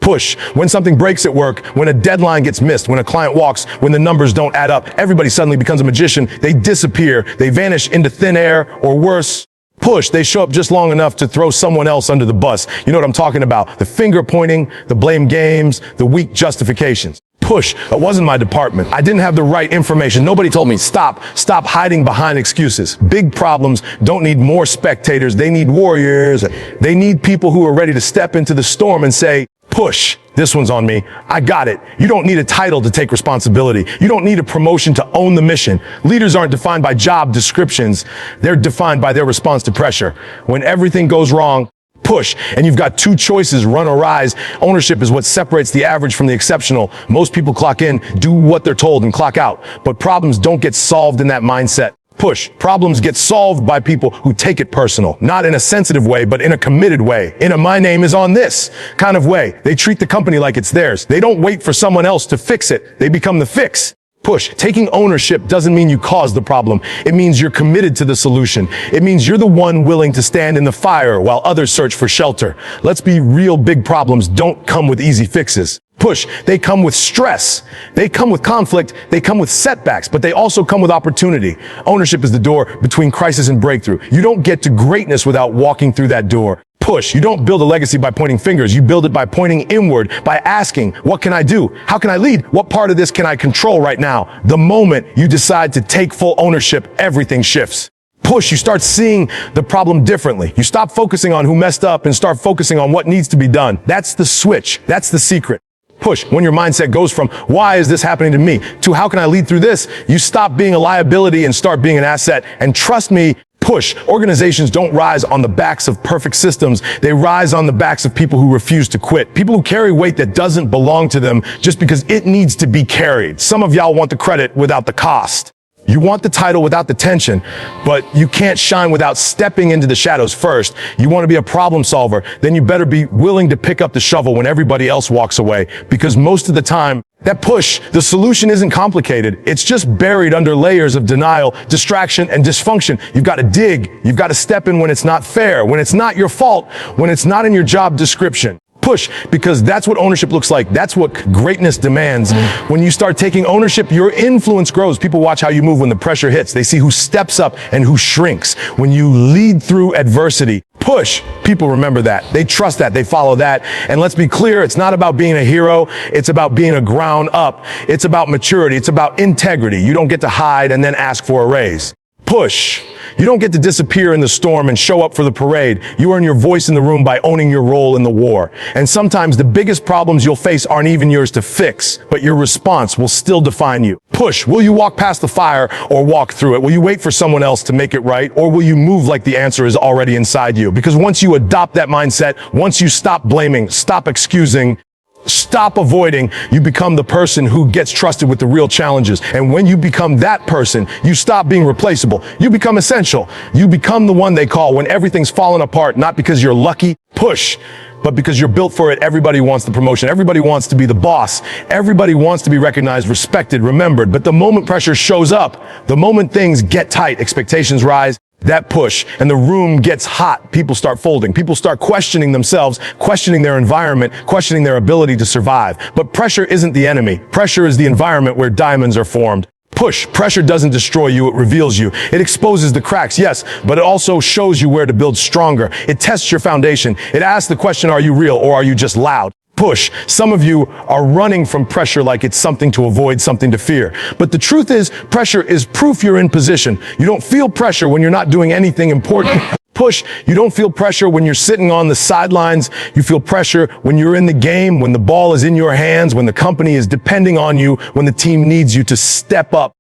Push. When something breaks at work, when a deadline gets missed, when a client walks, when the numbers don't add up, everybody suddenly becomes a magician. They disappear. They vanish into thin air, or worse. Push. They show up just long enough to throw someone else under the bus. You know what I'm talking about. The finger pointing, the blame games, the weak justifications. Push. It wasn't my department. I didn't have the right information. Nobody told me, stop hiding behind excuses. Big problems don't need more spectators. They need warriors. They need people who are ready to step into the storm and say, push. This one's on me. I got it. You don't need a title to take responsibility. You don't need a promotion to own the mission. Leaders aren't defined by job descriptions. They're defined by their response to pressure. When everything goes wrong, push. And you've got two choices, run or rise. Ownership is what separates the average from the exceptional. Most people clock in, do what they're told, and clock out. But problems don't get solved in that mindset. Push. Problems get solved by people who take it personal. Not in a sensitive way, but in a committed way. In a my name is on this kind of way. They treat the company like it's theirs. They don't wait for someone else to fix it. They become the fix. Push. Taking ownership doesn't mean you caused the problem. It means you're committed to the solution. It means you're the one willing to stand in the fire while others search for shelter. Let's be real, big problems don't come with easy fixes. Push. They come with stress. They come with conflict. They come with setbacks, but they also come with opportunity. Ownership is the door between crisis and breakthrough. You don't get to greatness without walking through that door. Push. You don't build a legacy by pointing fingers. You build it by pointing inward, by asking, what can I do? How can I lead? What part of this can I control right now? The moment you decide to take full ownership, everything shifts. Push. You start seeing the problem differently. You stop focusing on who messed up and start focusing on what needs to be done. That's the switch. That's the secret. Push. When your mindset goes from, why is this happening to me, to how can I lead through this, you stop being a liability and start being an asset. And trust me, push. Organizations don't rise on the backs of perfect systems. They rise on the backs of people who refuse to quit. People who carry weight that doesn't belong to them just because it needs to be carried. Some of y'all want the credit without the cost. You want the title without the tension, but you can't shine without stepping into the shadows first. You want to be a problem solver, then you better be willing to pick up the shovel when everybody else walks away. Because most of the time, that push, the solution isn't complicated. It's just buried under layers of denial, distraction, and dysfunction. You've got to dig. You've got to step in when it's not fair, when it's not your fault, when it's not in your job description. Push, because that's what ownership looks like. That's what greatness demands. When you start taking ownership, your influence grows. People watch how you move when the pressure hits. They see who steps up and who shrinks. When you lead through adversity, push, people remember that. They trust that. They follow that. And let's be clear, it's not about being a hero. It's about being a ground up. It's about maturity. It's about integrity. You don't get to hide and then ask for a raise. Push. You don't get to disappear in the storm and show up for the parade. You earn your voice in the room by owning your role in the war. And sometimes the biggest problems you'll face aren't even yours to fix, but your response will still define you. Push. Will you walk past the fire or walk through it? Will you wait for someone else to make it right? Or will you move like the answer is already inside you? Because once you adopt that mindset, once you stop blaming, stop excusing, stop avoiding, you become the person who gets trusted with the real challenges. And when you become that person, you stop being replaceable. You become essential. You become the one they call when everything's fallen apart, not because you're lucky, push, but because you're built for it. Everybody wants the promotion. Everybody wants to be the boss. Everybody wants to be recognized, respected, remembered. But the moment pressure shows up, the moment things get tight, expectations rise, that push, and the room gets hot, people start folding. People start questioning themselves, questioning their environment, questioning their ability to survive. But pressure isn't the enemy. Pressure is the environment where diamonds are formed. Push. Pressure doesn't destroy you, it reveals you. It exposes the cracks, yes, but it also shows you where to build stronger. It tests your foundation. It asks the question, are you real or are you just loud? Push. Some of you are running from pressure like it's something to avoid, something to fear. But the truth is, pressure is proof you're in position. You don't feel pressure when you're not doing anything important. Push. You don't feel pressure when you're sitting on the sidelines. You feel pressure when you're in the game, when the ball is in your hands, when the company is depending on you, when the team needs you to step up.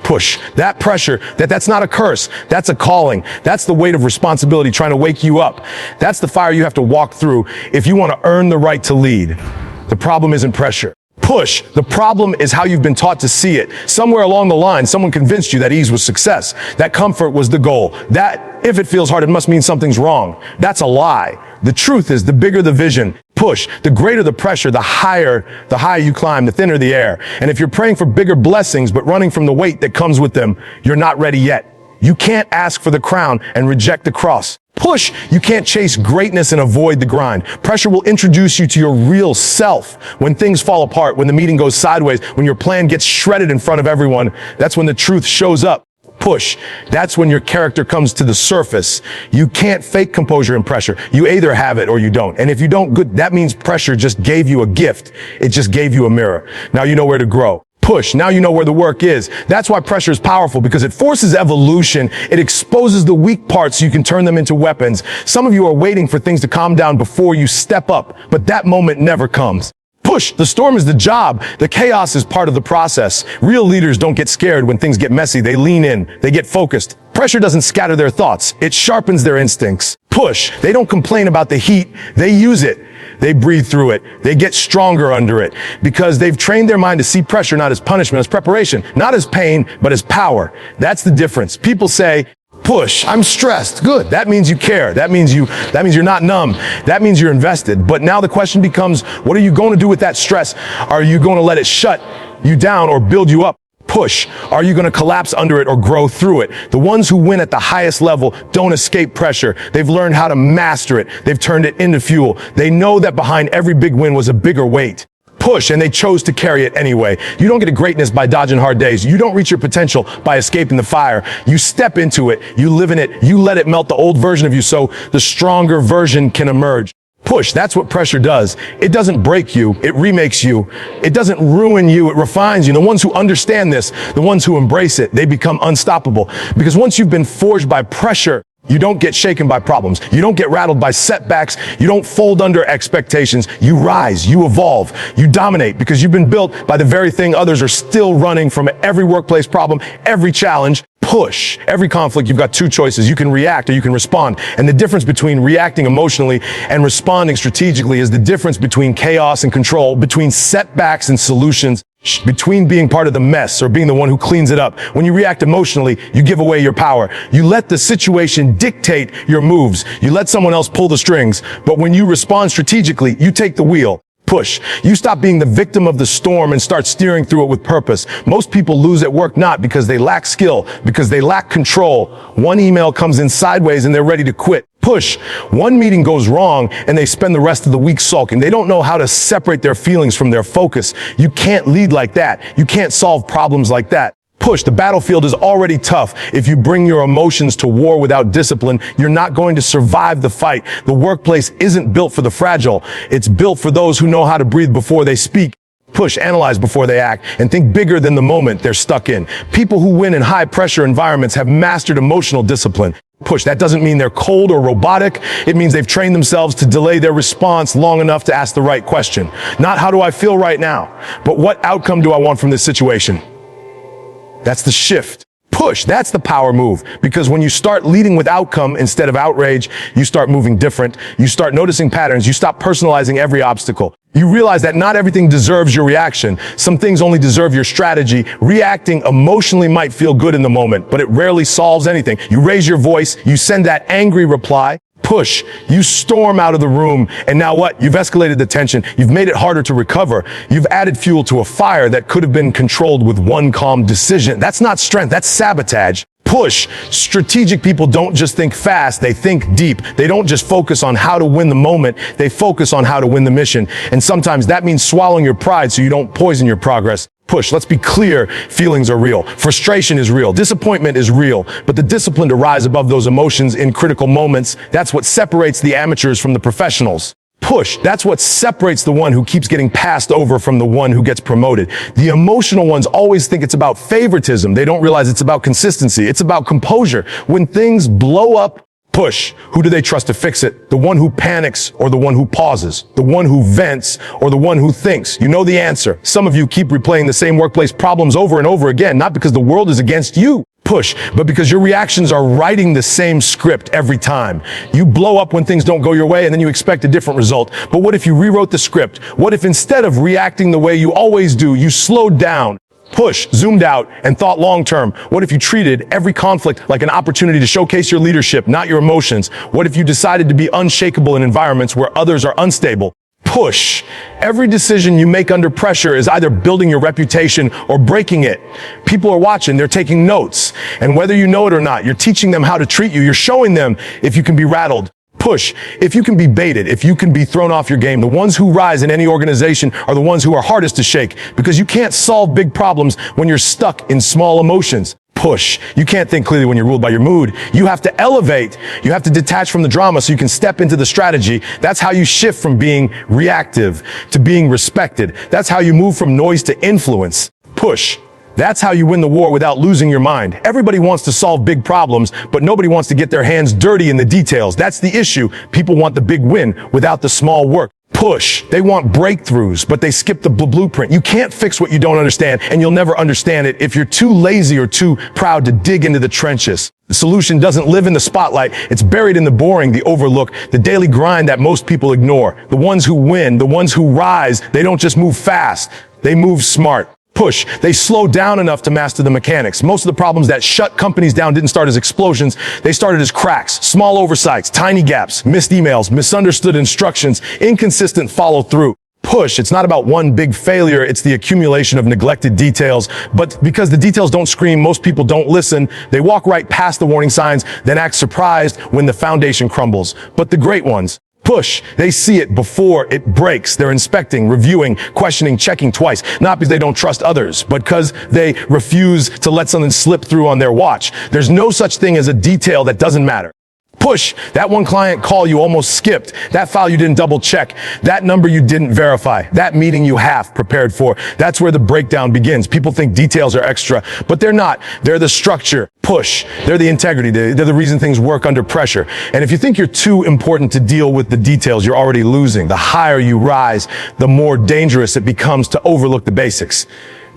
Push. That pressure, that's not a curse. That's a calling. That's the weight of responsibility trying to wake you up. That's the fire you have to walk through if you want to earn the right to lead. The problem isn't pressure. Push. The problem is how you've been taught to see it. Somewhere along the line, someone convinced you that ease was success, that comfort was the goal, that if it feels hard, it must mean something's wrong. That's a lie. The truth is, the bigger the vision, push, the greater the pressure, the higher you climb, the thinner the air. And if you're praying for bigger blessings, but running from the weight that comes with them, you're not ready yet. You can't ask for the crown and reject the cross. Push, you can't chase greatness and avoid the grind. Pressure will introduce you to your real self. When things fall apart, when the meeting goes sideways, when your plan gets shredded in front of everyone, that's when the truth shows up. Push, that's when your character comes to the surface. You can't fake composure and pressure. You either have it or you don't. And if you don't, good, that means pressure just gave you a gift. It just gave you a mirror. Now you know where to grow. Push, now you know where the work is. That's why pressure is powerful, because it forces evolution. It exposes the weak parts so you can turn them into weapons. Some of you are waiting for things to calm down before you step up, but that moment never comes. Push, the storm is the job. The chaos is part of the process. Real leaders don't get scared when things get messy. They lean in, they get focused. Pressure doesn't scatter their thoughts. It sharpens their instincts. Push, they don't complain about the heat. They use it. They breathe through it. They get stronger under it because they've trained their mind to see pressure not as punishment, as preparation, not as pain, but as power. That's the difference. People say, push, I'm stressed. Good. That means you care. That means you're not numb. That means you're invested. But now the question becomes, what are you going to do with that stress? Are you going to let it shut you down or build you up? Push. Are you going to collapse under it or grow through it? The ones who win at the highest level don't escape pressure. They've learned how to master it. They've turned it into fuel. They know that behind every big win was a bigger weight. Push, and they chose to carry it anyway. You don't get to greatness by dodging hard days. You don't reach your potential by escaping the fire. You step into it. You live in it. You let it melt the old version of you so the stronger version can emerge. Push, that's what pressure does. It doesn't break you, it remakes you. It doesn't ruin you, it refines you. The ones who understand this, the ones who embrace it, they become unstoppable. Because once you've been forged by pressure, you don't get shaken by problems. You don't get rattled by setbacks. You don't fold under expectations. You rise, you evolve, you dominate because you've been built by the very thing others are still running from. Every workplace problem, every challenge. Push. Every conflict, you've got two choices. You can react or you can respond. And the difference between reacting emotionally and responding strategically is the difference between chaos and control, between setbacks and solutions, between being part of the mess or being the one who cleans it up. When you react emotionally, you give away your power. You let the situation dictate your moves. You let someone else pull the strings. But when you respond strategically, you take the wheel. Push. You stop being the victim of the storm and start steering through it with purpose. Most people lose at work not because they lack skill, because they lack control. One email comes in sideways and they're ready to quit. Push. One meeting goes wrong and they spend the rest of the week sulking. They don't know how to separate their feelings from their focus. You can't lead like that. You can't solve problems like that. Push. The battlefield is already tough. If you bring your emotions to war without discipline, you're not going to survive the fight. The workplace isn't built for the fragile. It's built for those who know how to breathe before they speak. Push, analyze before they act, and think bigger than the moment they're stuck in. People who win in high-pressure environments have mastered emotional discipline. Push. That doesn't mean they're cold or robotic. It means they've trained themselves to delay their response long enough to ask the right question. Not how do I feel right now, but what outcome do I want from this situation? That's the shift. Push, that's the power move. Because when you start leading with outcome instead of outrage, you start moving different. You start noticing patterns. You stop personalizing every obstacle. You realize that not everything deserves your reaction. Some things only deserve your strategy. Reacting emotionally might feel good in the moment, but it rarely solves anything. You raise your voice, you send that angry reply. Push, you storm out of the room, and now what? You've escalated the tension. You've made it harder to recover. You've added fuel to a fire that could have been controlled with one calm decision. That's not strength, that's sabotage. Push. Strategic people don't just think fast, they think deep. They don't just focus on how to win the moment, they focus on how to win the mission. And sometimes that means swallowing your pride so you don't poison your progress. Push. Let's be clear, feelings are real. Frustration is real. Disappointment is real. But the discipline to rise above those emotions in critical moments, that's what separates the amateurs from the professionals. Push. That's what separates the one who keeps getting passed over from the one who gets promoted. The emotional ones always think it's about favoritism. They don't realize it's about consistency. It's about composure. When things blow up, push. Who do they trust to fix it? The one who panics or the one who pauses? The one who vents or the one who thinks? You know the answer. Some of you keep replaying the same workplace problems over and over again, not because the world is against you. Push, but because your reactions are writing the same script every time. You blow up when things don't go your way and then you expect a different result. But what if you rewrote the script? What if instead of reacting the way you always do, you slowed down, push, zoomed out, and thought long term? What if you treated every conflict like an opportunity to showcase your leadership, not your emotions? What if you decided to be unshakable in environments where others are unstable? Push. Every decision you make under pressure is either building your reputation or breaking it. People are watching, they're taking notes. And whether you know it or not, you're teaching them how to treat you. You're showing them if you can be rattled. Push. If you can be baited, if you can be thrown off your game. The ones who rise in any organization are the ones who are hardest to shake, because you can't solve big problems when you're stuck in small emotions. Push. You can't think clearly when you're ruled by your mood. You have to elevate. You have to detach from the drama so you can step into the strategy. That's how you shift from being reactive to being respected. That's how you move from noise to influence. Push. That's how you win the war without losing your mind. Everybody wants to solve big problems, but nobody wants to get their hands dirty in the details. That's the issue. People want the big win without the small work. Push. They want breakthroughs, but they skip the blueprint. You can't fix what you don't understand, and you'll never understand it if you're too lazy or too proud to dig into the trenches. The solution doesn't live in the spotlight. It's buried in the boring, the overlook, the daily grind that most people ignore. The ones who win, the ones who rise, they don't just move fast. They move smart. Push. They slow down enough to master the mechanics. Most of the problems that shut companies down didn't start as explosions. They started as cracks, small oversights, tiny gaps, missed emails, misunderstood instructions, inconsistent follow through. Push. It's not about one big failure. It's the accumulation of neglected details. But because the details don't scream, most people don't listen. They walk right past the warning signs, then act surprised when the foundation crumbles. But the great ones, push. They see it before it breaks. They're inspecting, reviewing, questioning, checking twice. Not because they don't trust others, but because they refuse to let something slip through on their watch. There's no such thing as a detail that doesn't matter. Push. That one client call you almost skipped. That file you didn't double check. That number you didn't verify. That meeting you half prepared for. That's where the breakdown begins. People think details are extra, but they're not. They're the structure. Push. They're the integrity. They're the reason things work under pressure. And if you think you're too important to deal with the details, you're already losing. The higher you rise, the more dangerous it becomes to overlook the basics.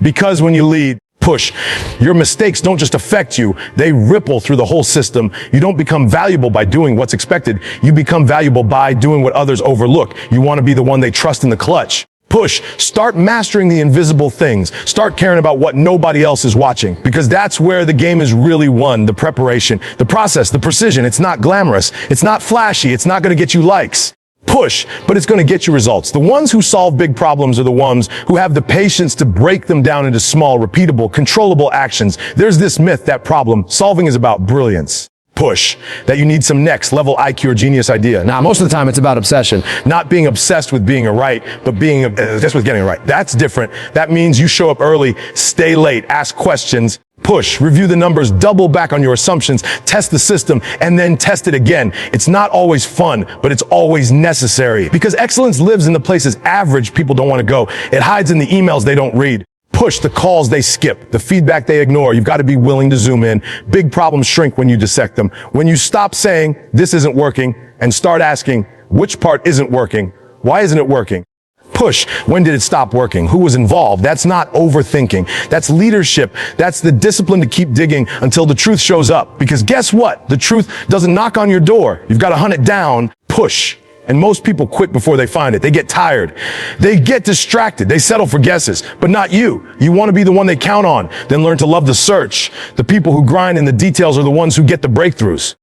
Because when you lead, push, your mistakes don't just affect you, they ripple through the whole system. You don't become valuable by doing what's expected. You become valuable by doing what others overlook. You want to be the one they trust in the clutch. Push. Start mastering the invisible things. Start caring about what nobody else is watching, because that's where the game is really won. The preparation, the process, the precision. It's not glamorous. It's not flashy. It's not going to get you likes. Push, but it's going to get you results. The ones who solve big problems are the ones who have the patience to break them down into small, repeatable, controllable actions. There's this myth that problem solving is about brilliance. Push, that you need some next level IQ or genius idea. Now, most of the time it's about obsession, not being obsessed with being right, but being obsessed with getting it right. That's different. That means you show up early, stay late, ask questions. Push, review the numbers, double back on your assumptions, test the system, and then test it again. It's not always fun, but it's always necessary. Because excellence lives in the places average people don't want to go. It hides in the emails they don't read. Push, the calls they skip, the feedback they ignore. You've got to be willing to zoom in. Big problems shrink when you dissect them. When you stop saying, this isn't working, and start asking, which part isn't working? Why isn't it working? Push. When did it stop working? Who was involved? That's not overthinking. That's leadership. That's the discipline to keep digging until the truth shows up. Because guess what? The truth doesn't knock on your door. You've got to hunt it down. Push. And most people quit before they find it. They get tired. They get distracted. They settle for guesses. But not you. You want to be the one they count on. Then learn to love the search. The people who grind in the details are the ones who get the breakthroughs.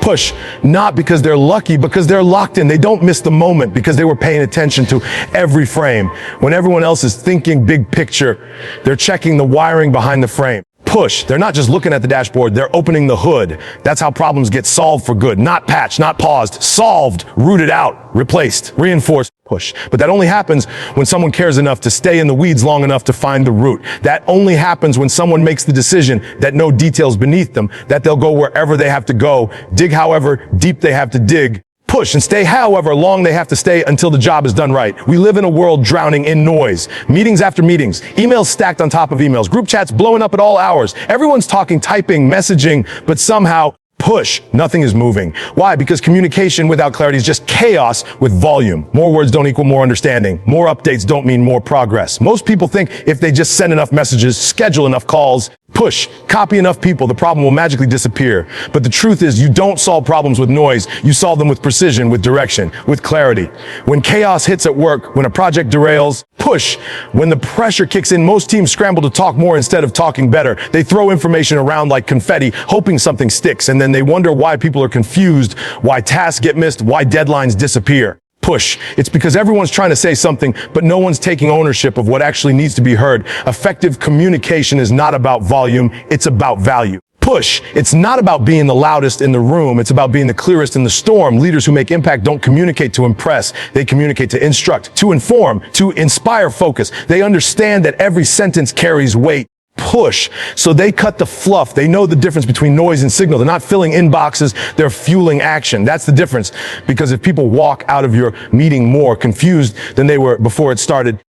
Push, not because they're lucky, because they're locked in. They don't miss the moment because they were paying attention to every frame. When everyone else is thinking big picture, they're checking the wiring behind the frame. Push, they're not just looking at the dashboard, they're opening the hood. That's how problems get solved for good. Not patched, not paused, solved, rooted out, replaced, reinforced. Push. But that only happens when someone cares enough to stay in the weeds long enough to find the root. That only happens when someone makes the decision that no details beneath them, that they'll go wherever they have to go, dig however deep they have to dig, push and stay however long they have to stay until the job is done right. We live in a world drowning in noise. Meetings after meetings, emails stacked on top of emails, group chats blowing up at all hours. Everyone's talking, typing, messaging, but somehow push, nothing is moving. Why? Because communication without clarity is just chaos with volume. More words don't equal more understanding. More updates don't mean more progress. Most people think if they just send enough messages, schedule enough calls, push, copy enough people, the problem will magically disappear. But the truth is you don't solve problems with noise. You solve them with precision, with direction, with clarity. When chaos hits at work, when a project derails, push. When the pressure kicks in, most teams scramble to talk more instead of talking better. They throw information around like confetti, hoping something sticks, and then they wonder why people are confused, why tasks get missed, why deadlines disappear. Push. It's because everyone's trying to say something, but no one's taking ownership of what actually needs to be heard. Effective communication is not about volume, it's about value. Push. It's not about being the loudest in the room. It's about being the clearest in the storm. Leaders who make impact don't communicate to impress. They communicate to instruct, to inform, to inspire focus. They understand that every sentence carries weight. Push. So they cut the fluff. They know the difference between noise and signal. They're not filling inboxes. They're fueling action. That's the difference. Because if people walk out of your meeting more confused than they were before it started,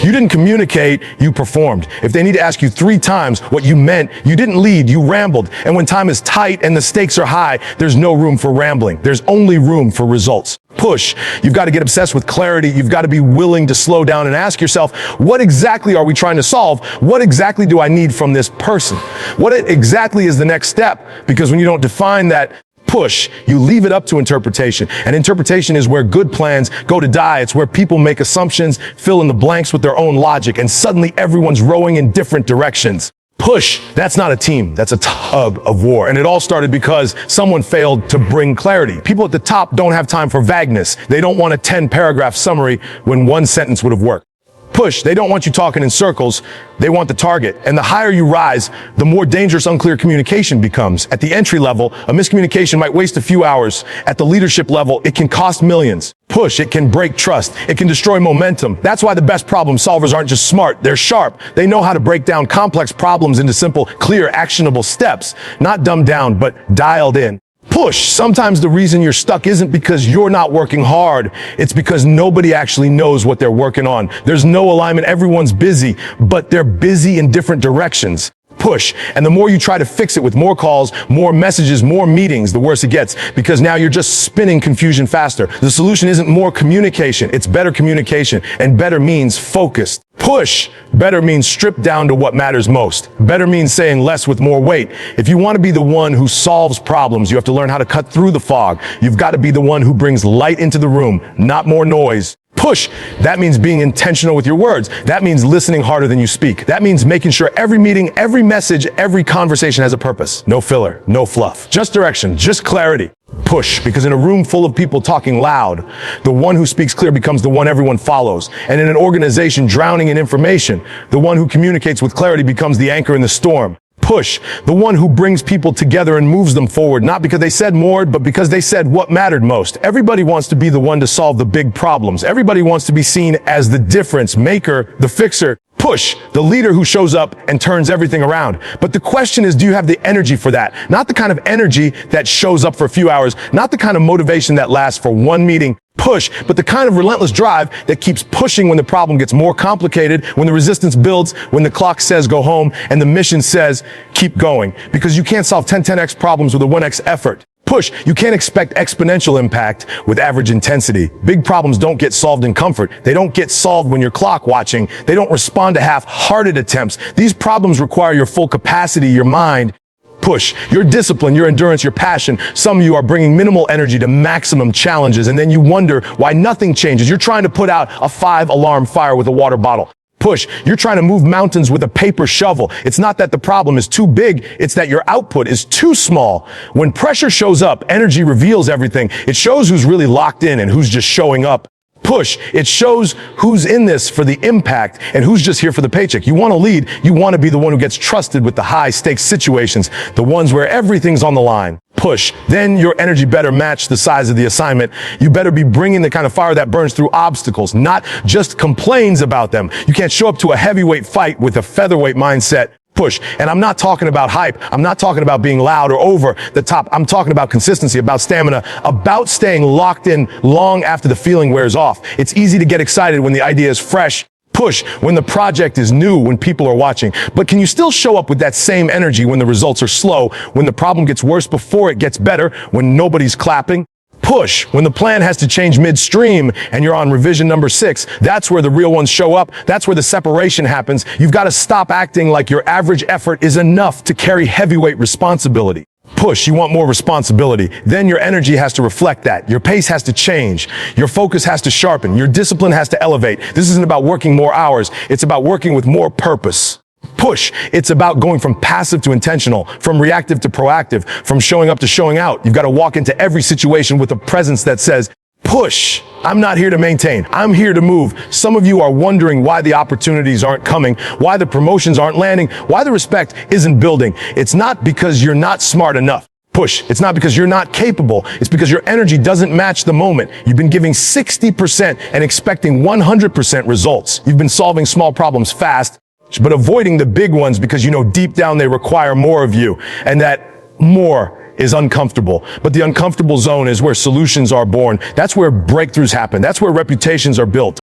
you didn't communicate, you performed. If they need to ask you 3 times what you meant, you didn't lead, you rambled. And when time is tight and the stakes are high, there's no room for rambling. There's only room for results. Push. You've got to get obsessed with clarity. You've got to be willing to slow down and ask yourself, what exactly are we trying to solve? What exactly do I need from this person? What exactly is the next step? Because when you don't define that push, you leave it up to interpretation. And interpretation is where good plans go to die. It's where people make assumptions, fill in the blanks with their own logic, and suddenly everyone's rowing in different directions. Push. That's not a team. That's a tug of war. And it all started because someone failed to bring clarity. People at the top don't have time for vagueness. They don't want a 10-paragraph summary when one sentence would have worked. Push. They don't want you talking in circles. They want the target. And the higher you rise, the more dangerous unclear communication becomes. At the entry level, a miscommunication might waste a few hours. At the leadership level, it can cost millions. Push. It can break trust. It can destroy momentum. That's why the best problem solvers aren't just smart. They're sharp. They know how to break down complex problems into simple, clear, actionable steps. Not dumbed down, but dialed in. Push. Sometimes the reason you're stuck isn't because you're not working hard. It's because nobody actually knows what they're working on. There's no alignment. Everyone's busy, but they're busy in different directions. Push. And the more you try to fix it with more calls, more messages, more meetings, the worse it gets, because now you're just spinning confusion faster. The solution isn't more communication. It's better communication, and better means focused. Push. Better means stripped down to what matters most. Better means saying less with more weight. If you want to be the one who solves problems, you have to learn how to cut through the fog. You've got to be the one who brings light into the room, not more noise. Push. That means being intentional with your words. That means listening harder than you speak. That means making sure every meeting, every message, every conversation has a purpose. No filler, no fluff. Just direction, just clarity. Push. Because in a room full of people talking loud, the one who speaks clear becomes the one everyone follows. And in an organization drowning in information, the one who communicates with clarity becomes the anchor in the storm. Push. The one who brings people together and moves them forward, not because they said more, but because they said what mattered most. Everybody wants to be the one to solve the big problems. Everybody wants to be seen as the difference maker, the fixer. Push. The leader who shows up and turns everything around. But the question is, do you have the energy for that? Not the kind of energy that shows up for a few hours, not the kind of motivation that lasts for one meeting. Push, but the kind of relentless drive that keeps pushing when the problem gets more complicated, when the resistance builds, when the clock says go home, and the mission says keep going. Because you can't solve 10x problems with a 1x effort. Push. You can't expect exponential impact with average intensity. Big problems don't get solved in comfort. They don't get solved when you're clock watching. They don't respond to half-hearted attempts. These problems require your full capacity, your mind. Push. Your discipline, your endurance, your passion. Some of you are bringing minimal energy to maximum challenges, and then you wonder why nothing changes. You're trying to put out a 5-alarm fire with a water bottle. Push. You're trying to move mountains with a paper shovel. It's not that the problem is too big, it's that your output is too small. When pressure shows up, energy reveals everything. It shows who's really locked in and who's just showing up. Push. It shows who's in this for the impact and who's just here for the paycheck. You want to lead. You want to be the one who gets trusted with the high stakes situations, the ones where everything's on the line. Push. Then your energy better match the size of the assignment. You better be bringing the kind of fire that burns through obstacles, not just complains about them. You can't show up to a heavyweight fight with a featherweight mindset. Push. And I'm not talking about hype. I'm not talking about being loud or over the top. I'm talking about consistency, about stamina, about staying locked in long after the feeling wears off. It's easy to get excited when the idea is fresh. Push. When the project is new, when people are watching. But can you still show up with that same energy when the results are slow, when the problem gets worse before it gets better, when nobody's clapping? Push. When the plan has to change midstream and you're on revision number 6, that's where the real ones show up. That's where the separation happens. You've got to stop acting like your average effort is enough to carry heavyweight responsibility. Push. You want more responsibility. Then your energy has to reflect that. Your pace has to change. Your focus has to sharpen. Your discipline has to elevate. This isn't about working more hours. It's about working with more purpose. Push. It's about going from passive to intentional, from reactive to proactive, from showing up to showing out. You've got to walk into every situation with a presence that says, Push. I'm not here to maintain. I'm here to move. Some of you are wondering why the opportunities aren't coming, why the promotions aren't landing, why the respect isn't building. It's not because you're not smart enough. Push. It's not because you're not capable. It's because your energy doesn't match the moment. You've been giving 60% and expecting 100% results. You've been solving small problems fast, but avoiding the big ones because you know deep down they require more of you, and that more is uncomfortable. But the uncomfortable zone is where solutions are born. That's where breakthroughs happen. That's where reputations are built.